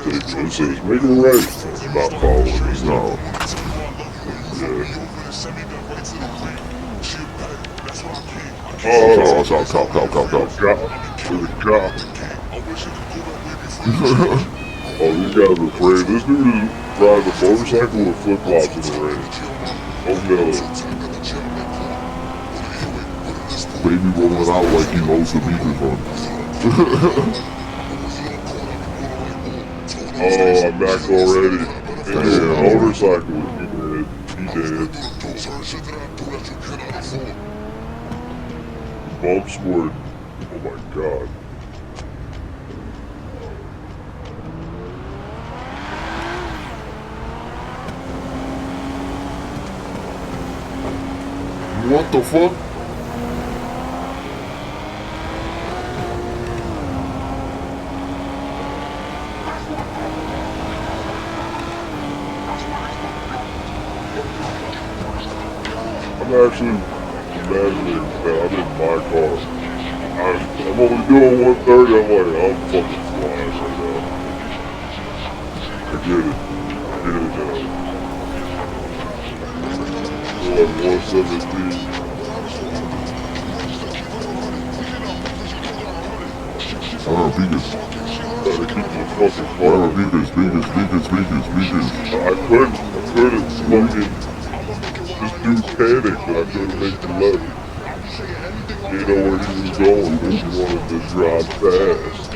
mistaken. It says make a right. Not following us now. Yeah. Oh, cop. There's a cop. Oh, these guys are afraid. This dude is riding a motorcycle with flip-flops in the rain. Oh no. Baby rolling out like he knows the beat is on. Oh, I'm back already. Damn. Motorcycle. He dead. Bump squirt. Oh my god. What the fuck? I'm actually imagining that I'm in my car. I'm only doing 130. I'm like, I'm fucking flying right now. I get it. Now. Like 117. Beacons. Gotta keep the fucking car. Beacons. I couldn't fucking just do panic, but I couldn't make the left. You know where he was going, but he wanted to drive fast.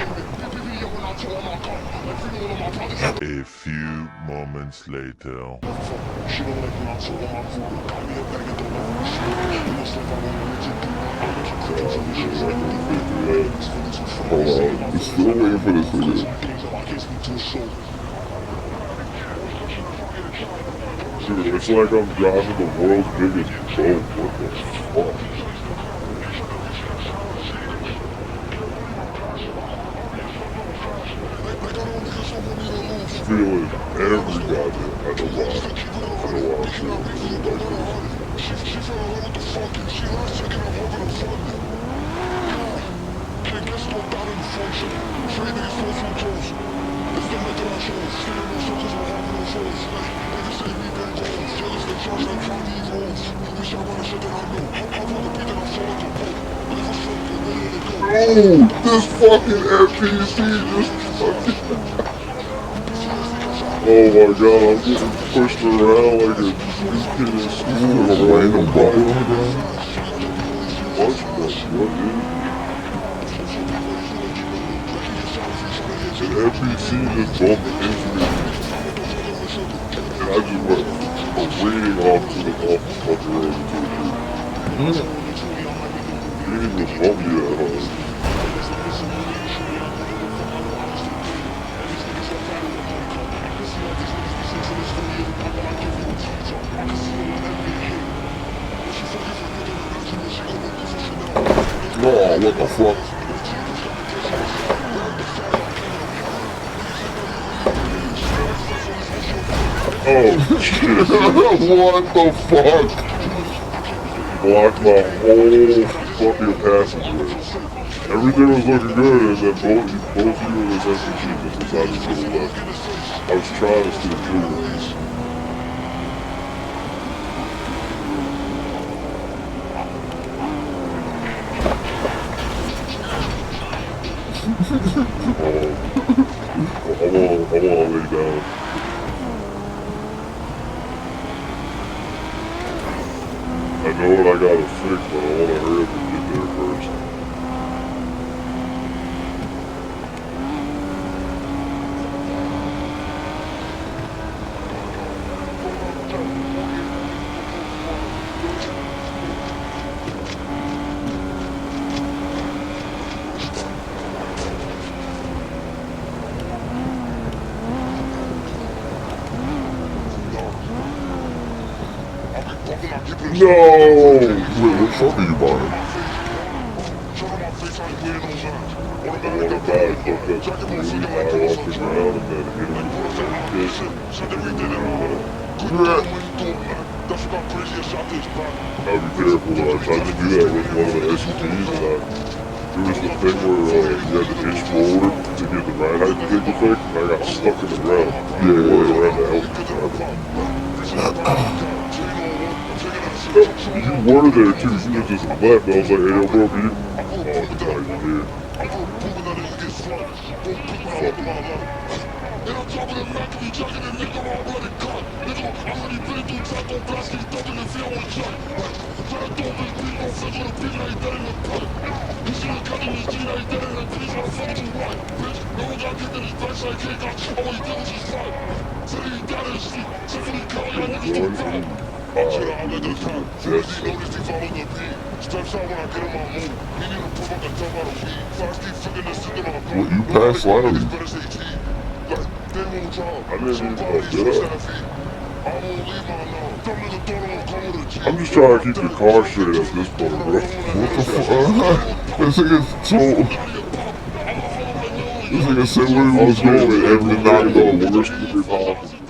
A few moments later. Hold on, I'm still waiting for this video. Dude, it's like I'm driving the world's biggest boat. What the fuck? Feeling every goddamn. I know why I'm feeling this. Oh, this fucking FPC just fucking... Oh my god, I'm getting pushed around like a kid in school. A random bubble on the ground? What dude? The FPC just bumped into me. And I just went careening off the fucking road into a tree. He didn't even bump me that hard. Oh, what the fuck? Oh, shit. What the fuck? Blocked my whole fucking passageway. Everything was looking good, and then both you and this SUV just decided to go left. I was trying to steer through this. I wanna lay down. I know what I gotta fix, but I wanna hurry up and get there first. No! Wait, what truck are you buying? The one I bought, that's really high off the ground and then hit him with the Beautification. I'd be careful though, I tried to do that with one of the SUVs and it was the thing where you had to hitch forward. to get the ride height to take effect, and I got stuck in the ground. Yeah. Around the house. You were there too, you just left. I was like, hey, yo, bro, can you? Oh, it's not even here. And on top of the Mac, we chucking a nigga all bloody cut. Nigga, I already been through taco plastic, dumping the field with shot. Try to throw big beat on flip with a beat like that in the cut. You should've cut in his G like that in the piece, how the fuck you what? Bitch, no one got kicked in his backside kick, all he did was just fight. Said he got in his sleep, said when he called y'all niggas to fight. Should've outlet the top, first he noticed he followed the beat. Steps out when I get in my mood, he need to pull up the top out of weed. Fox keep flicking the shit in my phone. Well, you passed loud. Better say G. Like, they won't drop. I didn't even Somebody's fuck that up. 7 feet. I won't leave my lawn. Dumb nigga thought I was going with a G. I'm just trying to keep the car straight at this point, bro. What the fuck? This nigga told. This nigga said where he was going and everything not the going. worst possible.